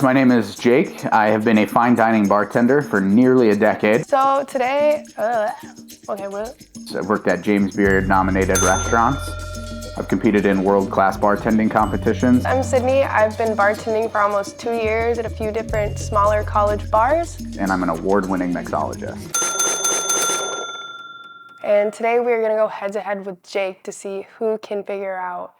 My name is Jake. I have been a fine dining bartender for nearly a decade. So today, what? So I've worked at James Beard nominated restaurants. I've competed in world-class bartending competitions. I'm Sydney. I've been bartending for almost 2 years at a few different smaller college bars. And I'm an award-winning mixologist. And today we're gonna go head to head with Jake to see who can figure out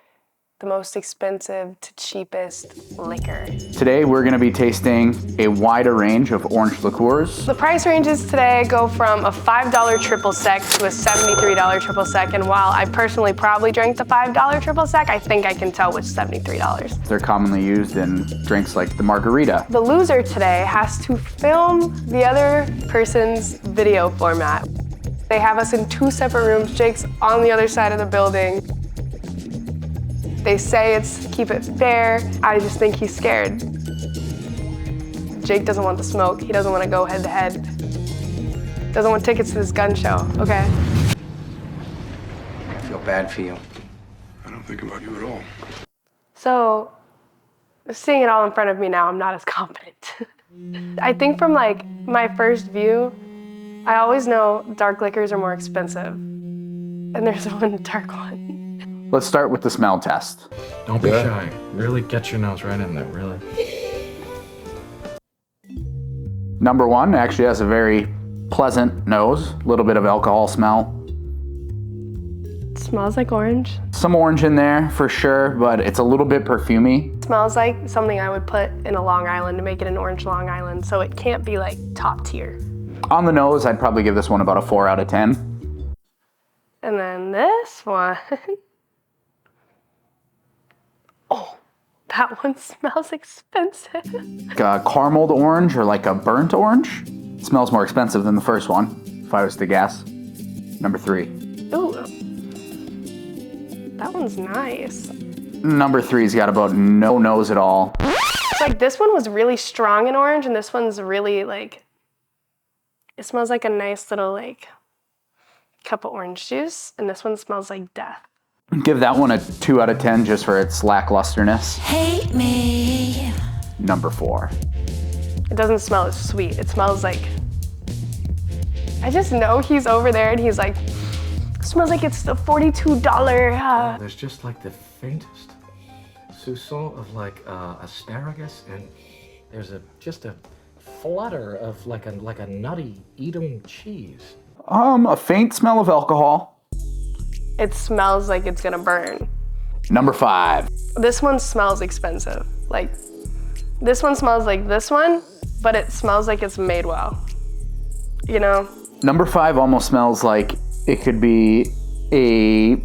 the most expensive to cheapest liquor. Today we're going to be tasting a wider range of orange liqueurs. The price ranges today go from a $5 triple sec to a $73 triple sec, and while I personally probably drank the $5 triple sec, I think I can tell which $73. They're commonly used in drinks like the margarita. The loser today has to film the other person's video format. They have us in 2 separate rooms. Jake's on the other side of the building. They say it's keep it fair. I just think he's scared. Jake doesn't want the smoke. He doesn't want to go head to head. Doesn't want tickets to this gun show, okay? I feel bad for you. I don't think about you at all. So, seeing it all in front of me now, I'm not as confident. I think from like my first view, I always know dark liquors are more expensive. And there's one dark one. Let's start with the smell test. Don't be shy. Really get your nose right in there, really. Number 1 actually has a very pleasant nose, a little bit of alcohol smell. It smells like orange. Some orange in there for sure, but it's a little bit perfumey. It smells like something I would put in a Long Island to make it an orange Long Island, so it can't be like top tier. On the nose, I'd probably give this one about a 4 out of 10. And then this one. Oh, that one smells expensive. Like a carameled orange or like a burnt orange. It smells more expensive than the first one, if I was to guess. Number 3. Ooh, that one's nice. Number 3's got about no nose at all. It's like this one was really strong in orange, and this one's really like, it smells like a nice little like cup of orange juice, and this one smells like death. Give that one a 2 out of 10 just for its lacklusterness. Hate me. Number 4. It doesn't smell as sweet. It smells like, I just know he's over there and he's like, smells like it's the $42. There's just like the faintest soupçon of like asparagus, and there's just a flutter of like a nutty Edam cheese. A faint smell of alcohol. It smells like it's gonna burn. Number 5. This one smells expensive. Like, this one smells like this one, but it smells like it's made well. You know? Number 5 almost smells like it could be a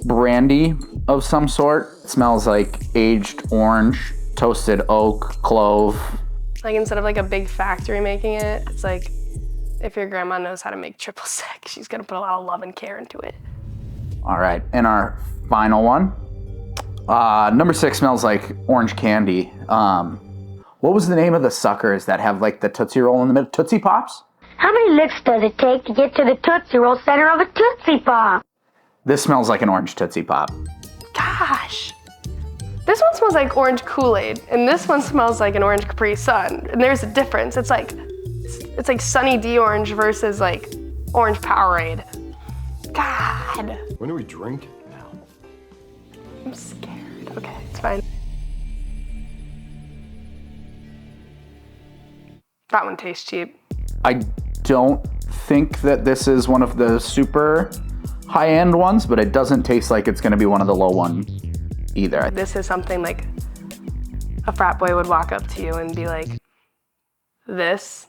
brandy of some sort. It smells like aged orange, toasted oak, clove. Like, instead of like a big factory making it, it's like if your grandma knows how to make triple sec, she's gonna put a lot of love and care into it. All right, and our final one. Number 6 smells like orange candy. What was the name of the suckers that have like the Tootsie Roll in the middle? Tootsie Pops? How many licks does it take to get to the Tootsie Roll center of a Tootsie Pop? This smells like an orange Tootsie Pop. Gosh. This one smells like orange Kool-Aid, and this one smells like an orange Capri Sun. And there's a difference. It's like Sunny D orange versus like orange Powerade. God. When do we drink? Now. I'm scared. Okay, it's fine. That one tastes cheap. I don't think that this is one of the super high-end ones, but it doesn't taste like it's gonna be one of the low ones either. This is something like a frat boy would walk up to you and be like, this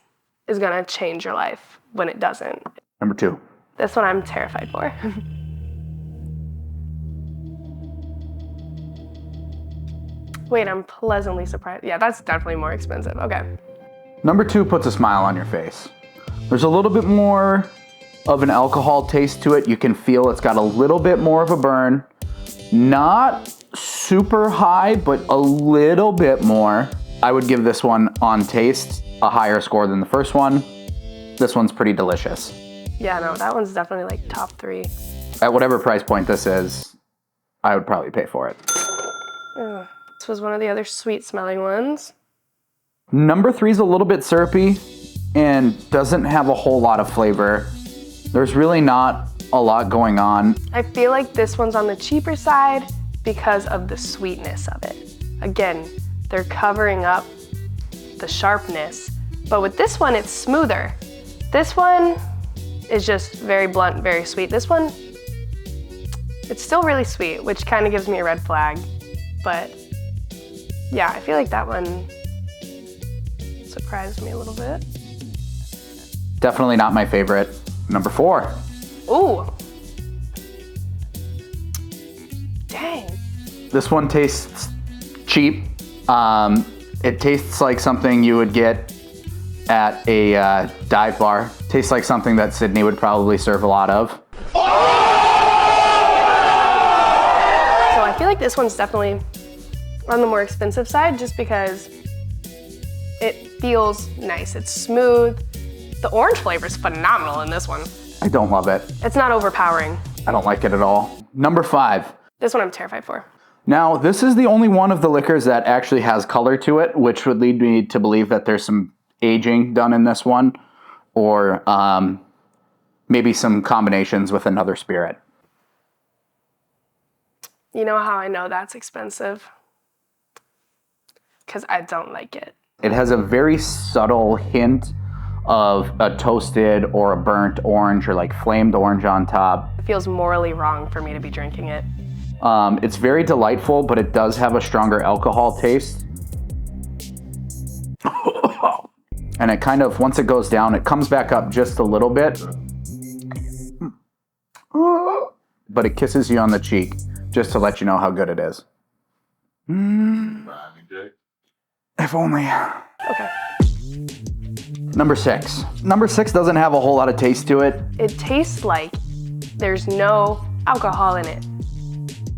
is gonna change your life, when it doesn't. Number 2. This one I'm terrified for. Wait, I'm pleasantly surprised. Yeah, that's definitely more expensive. Okay. Number 2 puts a smile on your face. There's a little bit more of an alcohol taste to it. You can feel it's got a little bit more of a burn. Not super high, but a little bit more. I would give this one on taste a higher score than the first one. This one's pretty delicious. Yeah, no, that one's definitely like top 3. At whatever price point this is, I would probably pay for it. Ugh. This was one of the other sweet smelling ones. Number 3 is a little bit syrupy and doesn't have a whole lot of flavor. There's really not a lot going on. I feel like this one's on the cheaper side because of the sweetness of it. Again, they're covering up the sharpness, but with this one, it's smoother. This one is just very blunt, very sweet. This one, it's still really sweet, which kind of gives me a red flag, but yeah, I feel like that one surprised me a little bit. Definitely not my favorite. Number 4. Ooh. Dang. This one tastes cheap. It tastes like something you would get at a dive bar. Tastes like something that Sydney would probably serve a lot of. So I feel like this one's definitely on the more expensive side just because it feels nice. It's smooth. The orange flavor is phenomenal in this one. I don't love it. It's not overpowering. I don't like it at all. Number 5. This one I'm terrified for. Now, this is the only one of the liquors that actually has color to it, which would lead me to believe that there's some aging done in this one, or maybe some combinations with another spirit. You know how I know that's expensive? Because I don't like it. It has a very subtle hint of a toasted or a burnt orange or like flamed orange on top. It feels morally wrong for me to be drinking it. It's very delightful, but it does have a stronger alcohol taste. And it kind of, once it goes down, it comes back up just a little bit. But it kisses you on the cheek just to let you know how good it is. If only. Okay. Number 6. Number 6 doesn't have a whole lot of taste to it. It tastes like there's no alcohol in it.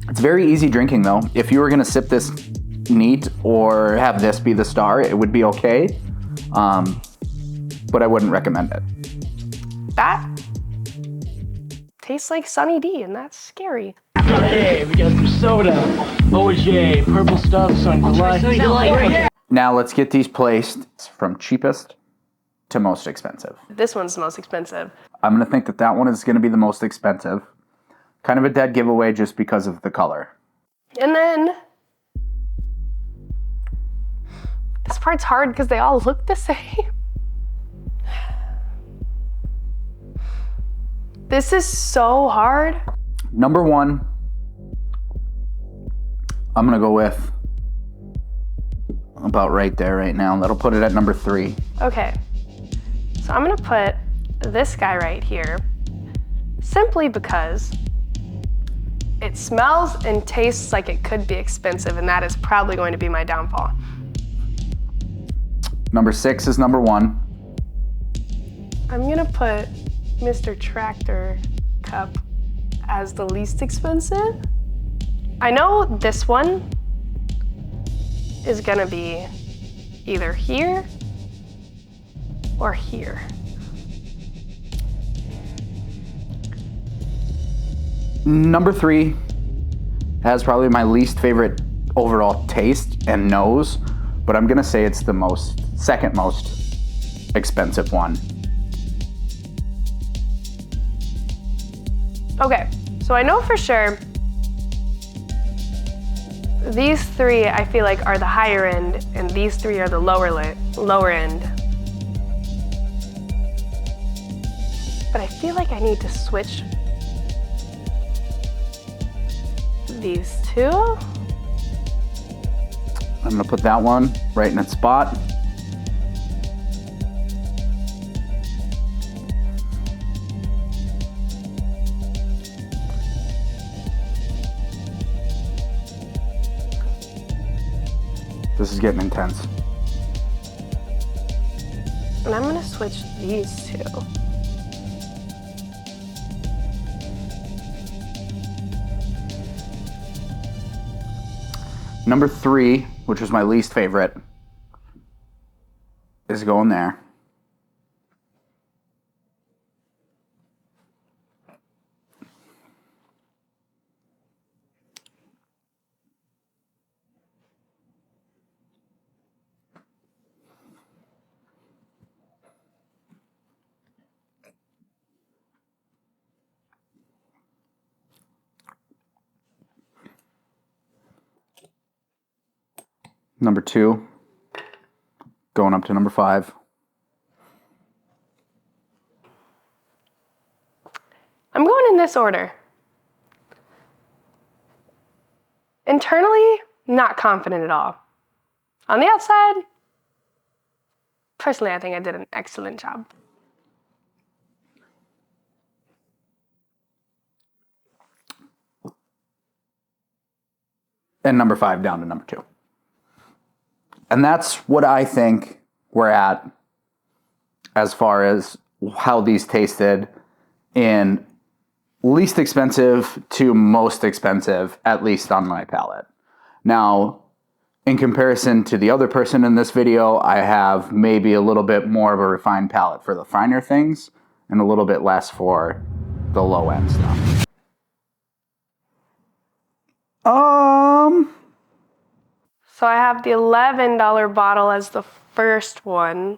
It's very easy drinking though. If you were gonna sip this neat or have this be the star, it would be okay. But I wouldn't recommend it. That tastes like Sunny D, and that's scary. Hey, we got some soda. OJ, purple stuff, Sunny Delight. Now let's get these placed from cheapest to most expensive. This one's the most expensive. I'm gonna think that that one is gonna be the most expensive. Kind of a dead giveaway just because of the color. And then this part's hard because they all look the same. This is so hard. Number 1, I'm gonna go with about right there right now. That'll put it at number 3. Okay, so I'm gonna put this guy right here simply because it smells and tastes like it could be expensive, and that is probably going to be my downfall. Number 6 is number 1. I'm gonna put Mr. Tractor Cup as the least expensive. I know this one is gonna be either here or here. Number 3 has probably my least favorite overall taste and nose, but I'm gonna say it's the second most expensive one. Okay, so I know for sure these 3 I feel like are the higher end, and these 3 are the lower end. But I feel like I need to switch these 2. I'm gonna put that one right in its spot. This is getting intense. And I'm gonna switch these 2. Number 3, which was my least favorite, is going there. Number 2. Going up to number 5. I'm going in this order. Internally, not confident at all. On the outside, personally, I think I did an excellent job. And number 5 down to number 2. And that's what I think we're at as far as how these tasted in least expensive to most expensive, at least on my palate. Now, in comparison to the other person in this video, I have maybe a little bit more of a refined palate for the finer things and a little bit less for the low end stuff. So I have the $11 bottle as the first one.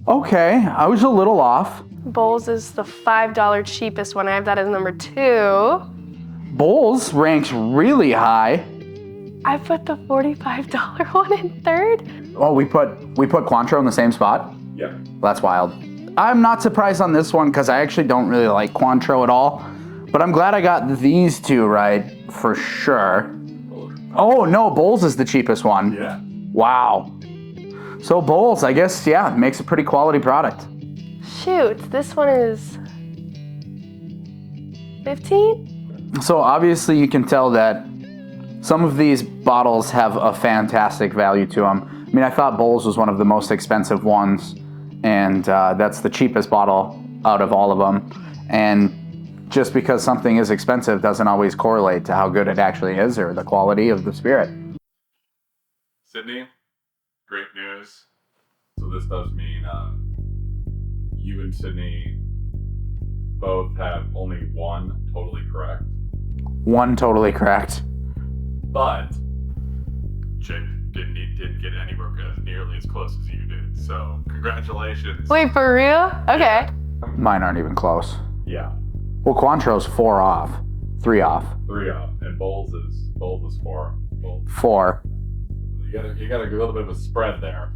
Okay, I was a little off. Bowls is the $5 cheapest one. I have that as number 2. Bowls ranks really high. I put the $45 one in third. Oh, we put Cointreau in the same spot? Yeah. That's wild. I'm not surprised on this one because I actually don't really like Cointreau at all. But I'm glad I got these 2 right for sure. Oh, no, Bowls is the cheapest one. Yeah. Wow. So Bowls, I guess, yeah, makes a pretty quality product. Shoot, this one is 15? So obviously you can tell that some of these bottles have a fantastic value to them. I mean, I thought Bowls was one of the most expensive ones, and that's the cheapest bottle out of all of them. And just because something is expensive doesn't always correlate to how good it actually is or the quality of the spirit. Sydney, great news. So this does mean you and Sydney both have only one totally correct. One totally correct. But Jake didn't get anywhere nearly as close as you did. So congratulations. Wait, for real? Okay. Mine aren't even close. Yeah, Well, Cointreau's 4 off. 3 off. 3 up, and Bowls is 4. Bowls. 4. You got a little bit of a spread there.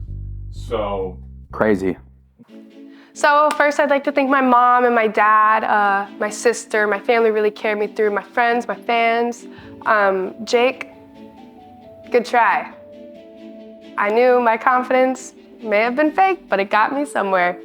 So Crazy. So first I'd like to thank my mom and my dad, my sister, my family really carried me through, my friends, my fans. Jake, good try. I knew my confidence may have been fake, but it got me somewhere.